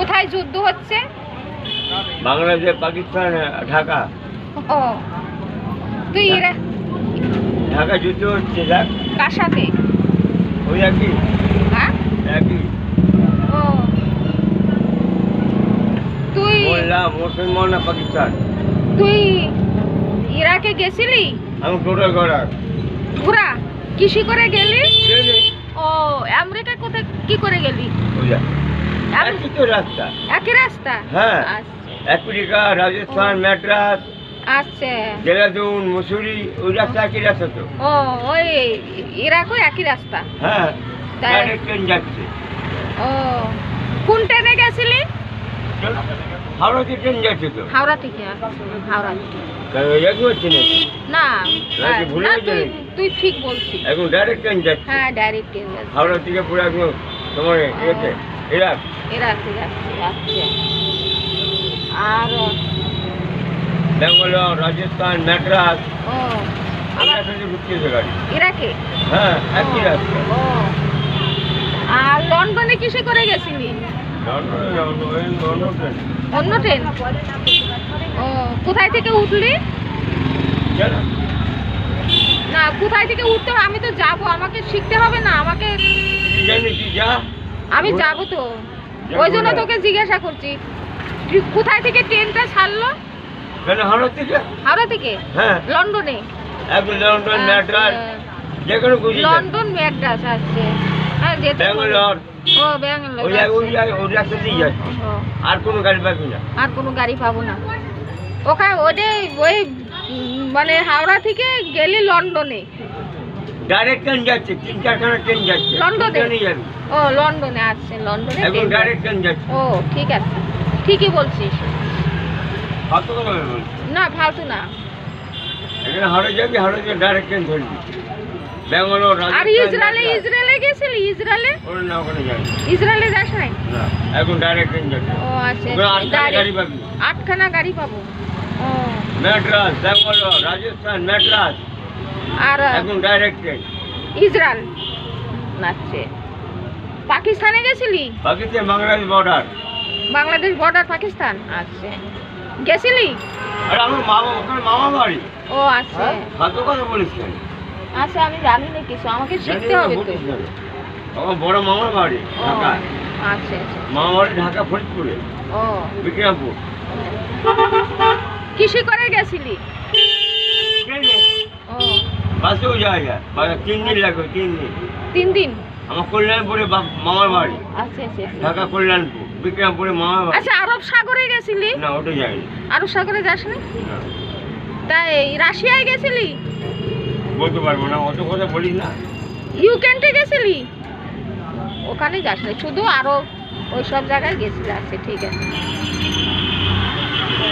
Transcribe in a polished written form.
কোথায় যুদ্ধ হচ্ছে? বাংলাদেশ, পাকিস্তান, ঢাকা। ও তুই ঢাকা যুদ্ধ হচ্ছে, দেখ। কার সাথে? ওই একই। হ্যাঁ একই। ও তুই মুসলমান না পাকিস্তান? তুই ইরাকে গেছিলি? আমি টোটাল ঘোরা। ঘোরা কিসে করে গেলি? ও আমেরিকা কোথায় কি করে গেলি? একই তো রাস্তা। একই রাস্তা? হ্যাঁ। আচ্ছা আমেরিকা, রাজস্থান, মাদ্রাজ, আচ্ছা দেরাদুন, মুসুরি, ওই রাস্তা একই রাস্তা তো। ও ওই ইরাকও একই রাস্তা? হ্যাঁ, তাই? ডাইরেক্ট ট্রেন যাচ্ছে। ও কোন ট্রেনে গেছিলি? হাওড়াতে ট্রেন যাচ্ছে তো। হাওড়া থেকে? হাওড়া থেকে একই হচ্ছে না? না নাকি ভুলে না, গেছে নাকি? তুই ঠিক বলছিস। এখন ডাইরেক্ট ট্রেন যাচ্ছে। হ্যাঁ ডাইরেক্ট ট্রেন যাচ্ছে। হাওড়া থেকে পুরো একদম তোমার ইয়েতে ইরাক। ইরাকে যাচ্ছে। আচ্ছা আর ব্যাঙ্গালোর, রাজস্থান, মাদ্রাজ, ও এই রাস্তাতে ঢুকতেছে গাড়ি। ইরাকে? হ্যাঁ, একই রাস্তা। ও আর লন্ডনে কিসে করে গেছিলি? অন্য ট্রেন? ও কোথায় থেকে উঠলি? না কোথায় থেকে উঠতে হবে? আমি তো যাব, আমাকে শিখতে হবে না? আমাকে আমি যাব তো, ওই জন্য তোকে জিজ্ঞাসা করছি তুই কোথায় থেকে ট্রেনটা ছাড়লো? হাওড়া থেকে? হাওড়া থেকে? হ্যাঁ, লন্ডনে? একদম লন্ডন, মাদ্রাজ, যেখানে খুশি। লন্ডন মাদ্রাজ আছে। হ্যাঁ যেতে ব্যাঙ্গালোর। ও ব্যাঙ্গালোর। ওই রাস্তা দিয়ে যাচ্ছে, আর কোনো গাড়ি পাবি না। আর কোনো গাড়ি পাবো না ওখানে? ওই মানে হাওড়া থেকে গেলি লন্ডনে? ডাইরেক্ট ট্রেন যাচ্ছে, 3-4খানা ট্রেন যাচ্ছে। লন্ডনে? যাবি? ও লন্ডনে আছে, লন্ডনে এখন ট্রেন ডাইরেক্ট যাচ্ছে। ট্রেন যাচ্ছে। ও ঠিক আছে, ঠিকই বলছিস। কত কথা বলছি? না ফালতু না। এখানে হাওড়া যাবি, হাওড়া থেকে ডাইরেক্ট ট্রেন ধরবি ব্যাঙ্গালোর, আর রাজস্থান। ইসরায়েলে গেছিলি? ইসরায়েলে? ওখানে না, ওখানে যাবি ইসরায়েলে যাস নাই? না, এখন ডাইরেক্ট ট্রেন যাচ্ছে। ও আচ্ছা, ওখানে 8খানা গাড়ি পাবি। 8খানা গাড়ি পাবো? ও মাদ্রাজ, ব্যাঙ্গালোর, রাজস্থান, মাদ্রাজ, আর এখন ডাইরেক্ট ট্রেন। ইসরায়েল? আচ্ছা পাকিস্তানে গেছিলি? পাকিস্তান বাংলাদেশ বর্ডার। বাংলাদেশ বর্ডার পাকিস্তান? আচ্ছা গেছিলি? আর আমার মামা, ওখানে মামা বাড়ি। ও আচ্ছা কত কথা বলিস কেন? আচ্ছা আমি জানি না কিছু, আমাকে শিখতে হবে তো। আমার বড় মামার বাড়ি ও, ঢাকা। আচ্ছা আচ্ছা। মামার বাড়ি ঢাকা ফরিদপুরে, ও বিক্রমপুর। কিসে করে গেছিলি? ট্রেনে, ও বাসেও যাওয়া যায়, 3 দিন লাগবে, 3 দিন। 3 দিন? আমার কল্যাণপুরে মামার বাড়ি, আচ্ছা আচ্ছা আচ্ছা। ঢাকা কল্যাণপুর, বিক্রমপুরে মামার বাড়ি। আচ্ছা আরব সাগরে গেছিলি? না, ওটা যায়নি। আরব সাগরে যাস না? না, তাই রাশিয়ায় গেছিলি? বলতে পারবো না, অত কথা বলিস না। ইউক্রেনতে গেছিলি? ওখানে যাস না, শুধু আরব ওই সব জায়গায় গেছিলি। আচ্ছা ঠিক আছে।